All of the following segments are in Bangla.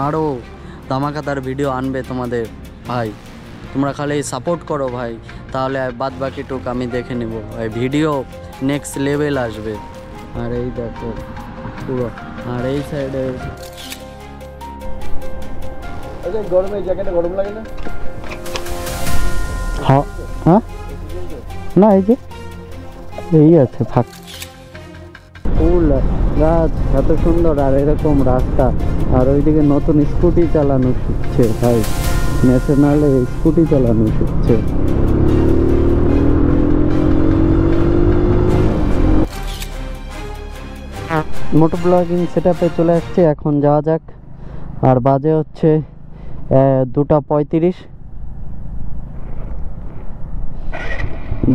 আরও ধামাকাদার ভিডিও আনবে তোমাদের ভাই। তোমরা খালি সাপোর্ট করো ভাই, তাহলে বাদ বাকিটুক আমি দেখে নেব ভাই। ভিডিও নেক্সট লেভেল আসবে। আর এই দেখো পুরো, আর এই সাইডে গরমে জ্যাকেটে গরম লাগে না? হ্যাঁ হ্যাঁ, না এই যে এই আছে ফাঁক, ফুল গাছ এত সুন্দর, আর এরকম রাস্তা। আর ওইদিকে নতুন স্কুটি চালানো শিখছে ভাই, ন্যাশনালে স্কুটি চালানো শিখছে। মোটো ব্লগিং সেটআপে চলে আসছে, এখন যাওয়া যাক। আর বাজে হচ্ছে 2:35।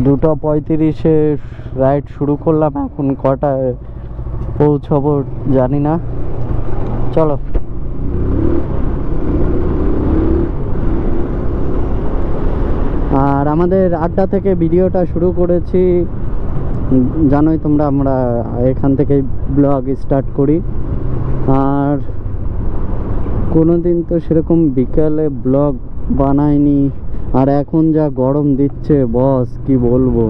2:35-এ রাইড শুরু করলাম, এখন কটায় পৌঁছাবো জানি না। চলো। আর আমাদের আড্ডা থেকে ভিডিওটা শুরু করেছি, জানোই তোমরা, আমরা এখান থেকে ব্লগ স্টার্ট করি। আর কোনোদিন তো সেরকম বিকালে ব্লগ বানাইনি। আর এখন যা গরম দিচ্ছে বস, কি বলবো,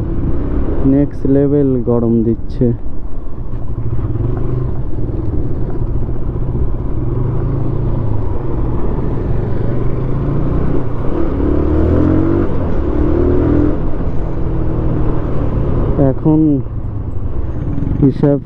নেক্সট লেভেল গরম দিচ্ছে। এখন হিসাব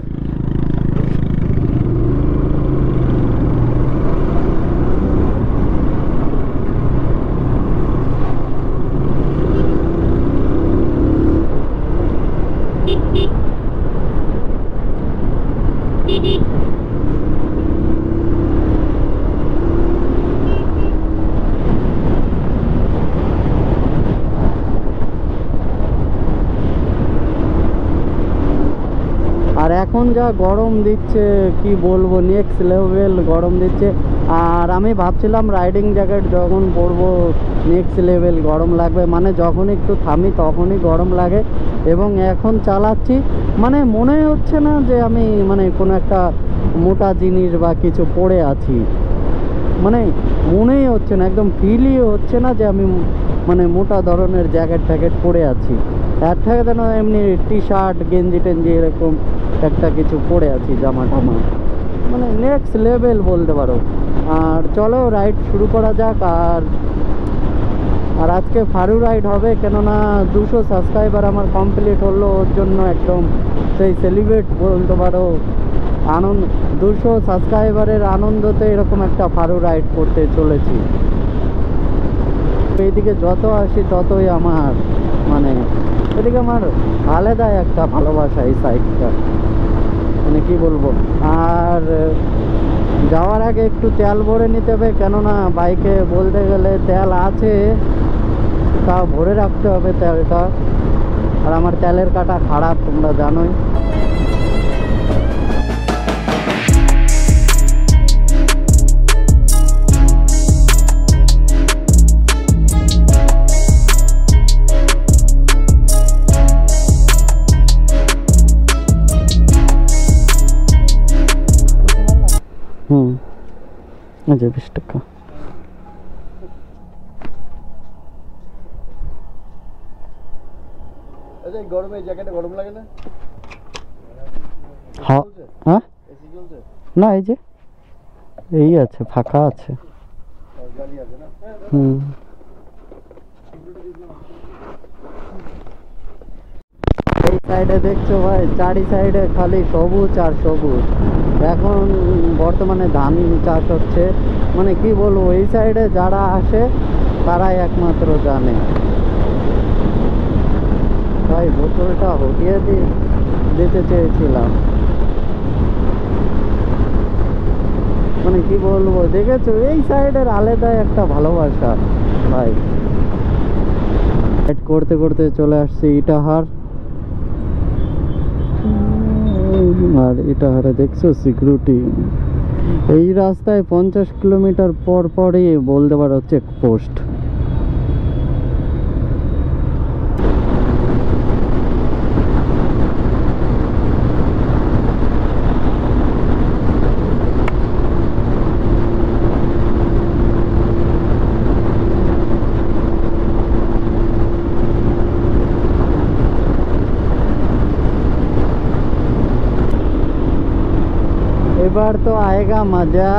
আর এখন যা গরম দিচ্ছে কি বলবো, নেক্সট লেভেল গরম দিচ্ছে। আর আমি ভাবছিলাম রাইডিং জ্যাকেট যখন পরবো নেক্সট লেভেল গরম লাগবে, মানে যখন একটু থামি তখনই গরম লাগে। এবং এখন চালাচ্ছি, মানে মনে হচ্ছে না যে আমি মানে কোনো একটা মোটা জিনিস বা কিছু পরে আছি, মানে মনেই হচ্ছে না, একদম ফিলই হচ্ছে না যে আমি মানে মোটা ধরনের জ্যাকেট ফ্যাকেট পরে আছি। এর থেকে যেন এমনি টি শার্ট গেঞ্জি টেঞ্জি এরকম একটা কিছু পরে আছি, জামা টামা, মানে নেক্সট লেভেল বলতে পারো। আর চলো রাইড শুরু করা যাক। আর আজকে ফারু রাইড হবে, কেননা 200 সাবস্ক্রাইবার আমার কমপ্লিট হলো, ওর জন্য একদম সেই সেলিব্রেট বলতে পারো, আনন্দ। 200 সাবস্ক্রাইবারের আনন্দতে এরকম একটা ফারু রাইড করতে চলেছি। এইদিকে যত আসি ততই আমার মানে এদিকে আমার আলাদাই একটা ভালোবাসা এই সাইডটা, মানে কি বলবো। আর যাওয়ার আগে একটু তেল ভরে নিতে হবে, কেননা বাইকে বলতে গেলে তেল আছে, তা ভরে রাখতে হবে তেলটা। আর আমার তেলের কাটা খারাপ, তোমরা জানোই। আচ্ছা 20 টাকা। আচ্ছা গরমে জ্যাকেটে গরম লাগে না? হ্যাঁ হ্যাঁ, না এই যে এই আছে, ফাঁকা আছে। এই সাইডে দেখছো ভাই, চারি সাইডে খালি সবুজ আর সবুজ। এখন বর্তমানে ধান চাষ হচ্ছে, মানে কি বলবো, এই সাইডে যারা আসে তারাই একমাত্র জানে। ভাই বোতলটা হটিয়ে দিতে চেয়েছিলাম, মানে কি বলবো, দেখেছো এই সাইডের আলাদাই একটা ভালোবাসা ভাই। করতে করতে চলে আসছে ইটাহার। আর ইটাহারে দেখছো সিকিউরিটি, এই রাস্তায় 50 কিলোমিটার পর পরই বলতে পারো চেকপোস্ট। এবার তো আয়েগা মজা।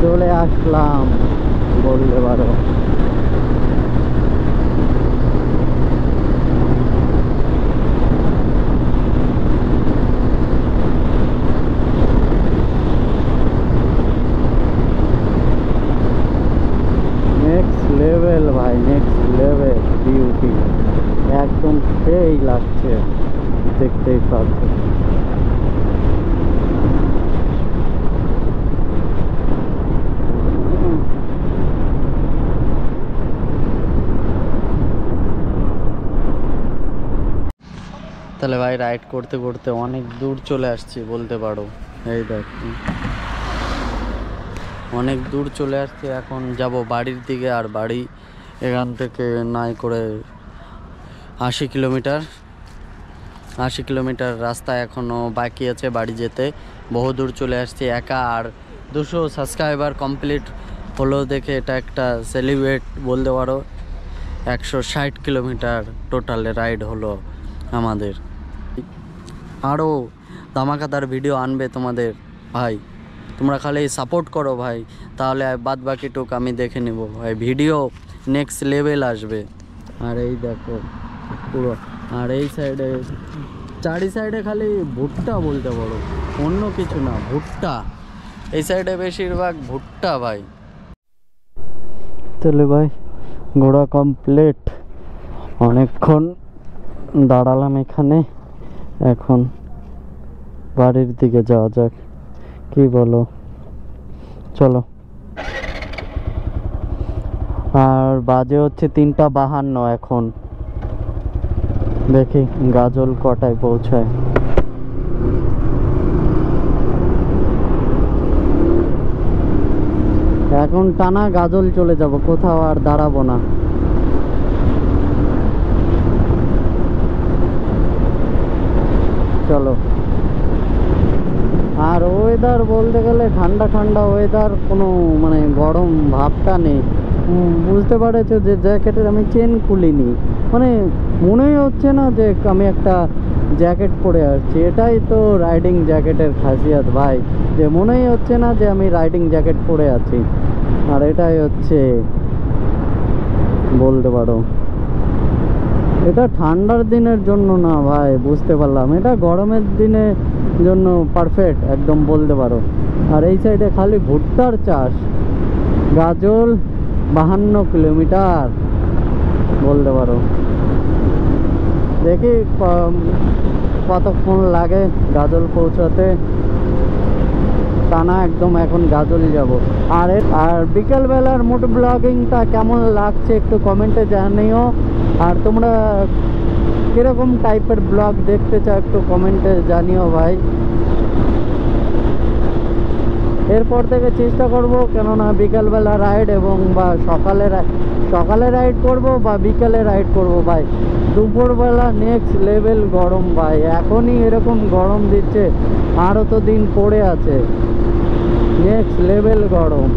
চলে আসলাম বলতে পারো। নেক্সট লেভেল ভাই, নেক্সট লেভেল বিউটি, একদম সেই লাগছে, দেখতেই পাচ্ছ। তাহলে ভাই রাইড করতে করতে অনেক দূর চলে আসছি বলতে পারো। এই দেখ অনেক দূর চলে আসছি, এখন যাব বাড়ির দিকে। আর বাড়ি এখান থেকে নাই করে 80 কিলোমিটার, 80 কিলোমিটার রাস্তা এখনও বাকি আছে বাড়ি যেতে। বহু দূর চলে আসছি একা। আর 200 সাবস্ক্রাইবার কমপ্লিট হলো দেখে এটা একটা সেলিব্রেট বলতে পারো। 160 কিলোমিটার টোটালে রাইড হলো আমাদের। আরও ধামাকাদার ভিডিও আনবে তোমাদের ভাই, তোমরা খালি সাপোর্ট করো ভাই, তাহলে বাদ বাকিটুক আমি দেখে নেব ভাই। ভিডিও নেক্সট লেভেল আসবে। আর এই দেখো পুরো, আর এই সাইডে চারি সাইডে খালি ভুট্টা বলতে পারো, অন্য কিছু না, ভুট্টা। এই সাইডে বেশিরভাগ ভুট্টা ভাই। চলে ভাই ঘোরা কমপ্লিট, অনেকক্ষণ দাঁড়ালাম এখানে, এখন বাড়ির দিকে যাওয়া যাক, কি বলো? চলো। আর বাজে হচ্ছে 3:52 এখন, দেখি গাজল কটায় পৌঁছায়। এখন টানা গাজল চলে যাব, কোথাও আর দাঁড়াবো না। চলো। আর ওয়েদার বলতে গেলে ঠান্ডা ঠান্ডা ওয়েদার, কোনো মানে গরম ভাবটা নেই। বুঝতে পারছো যে জ্যাকেটের আমি চেন খুলিনি, মানে মনেই হচ্ছে না যে আমি একটা জ্যাকেট পরে আসছি। এটাই তো রাইডিং জ্যাকেটের খাসিয়াত ভাই, যে মনেই হচ্ছে না যে আমি রাইডিং জ্যাকেট পরে আছি। আর এটাই হচ্ছে বলতে পারো, এটা ঠান্ডার দিনের জন্য না ভাই, বুঝতে পারলাম। এটা গরমের দিনের জন্য পারফেক্ট একদম বলতে পারো। আর এই সাইডে খালি ভুট্টার চাষ, গাজল 52 কিলোমিটার বলতে পারো। দেখি কতক্ষণ লাগে গাজল পৌঁছাতে। টানা একদম এখন গাজল যাব। আর বিকেলবেলার মোটো ব্লগিংটা কেমন লাগছে একটু কমেন্টে জানিও। আর তোমরা কিরকম টাইপের ব্লগ দেখতে চাও একটু কমেন্টে জানিও ভাই। এরপর থেকে চেষ্টা করব, কেননা বিকালবেলা রাইড এবং বা সকালে রাইড করব বা বিকালে রাইড করব ভাই। দুপুরবেলা নেক্সট লেভেল গরম ভাই, এখনই এরকম গরম দিচ্ছে, আরও তো দিন পড়ে আছে। নেক্সট লেভেল গরম।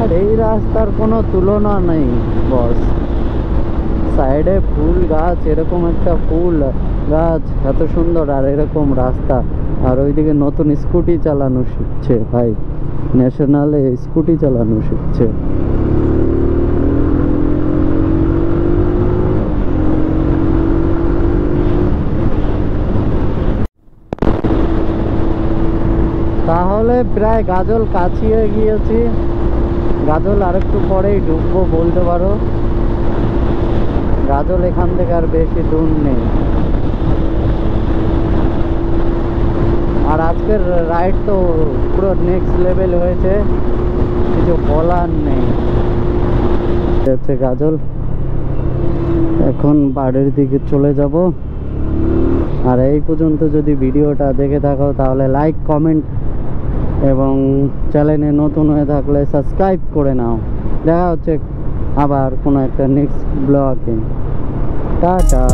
আর এই রাস্তার কোনো তুলনা নেই বস। সাইডে ফুল গাছ, এরকম একটা ফুল গাছ এত সুন্দর, আর এরকম রাস্তা, আর ওইদিকে নতুন স্কুটি চালানো শিখছে ভাই, ন্যাশনালে স্কুটি চালানো শিখছে। তাহলে প্রায় গাজল কাছিয়ে গিয়েছি, গাজল আরেকটু পরেই ঢুকবো বলতে পারো। গাজল এখান থেকে আর বেশি দূর নেই। আর আজকের রাইড তো পুরো নেক্সট লেভেল হয়েছে, কিছু বলার নেই। হচ্ছে গাজল, এখন বাড়ির দিকে চলে যাব। আর এই পর্যন্ত যদি ভিডিওটা দেখে থাকো তাহলে লাইক, কমেন্ট এবং চ্যানেলে নতুন হয়ে থাকলে সাবস্ক্রাইব করে নাও। দেখা হচ্ছে আবার কোনো একটা নেক্সট ব্লগে। টাটা।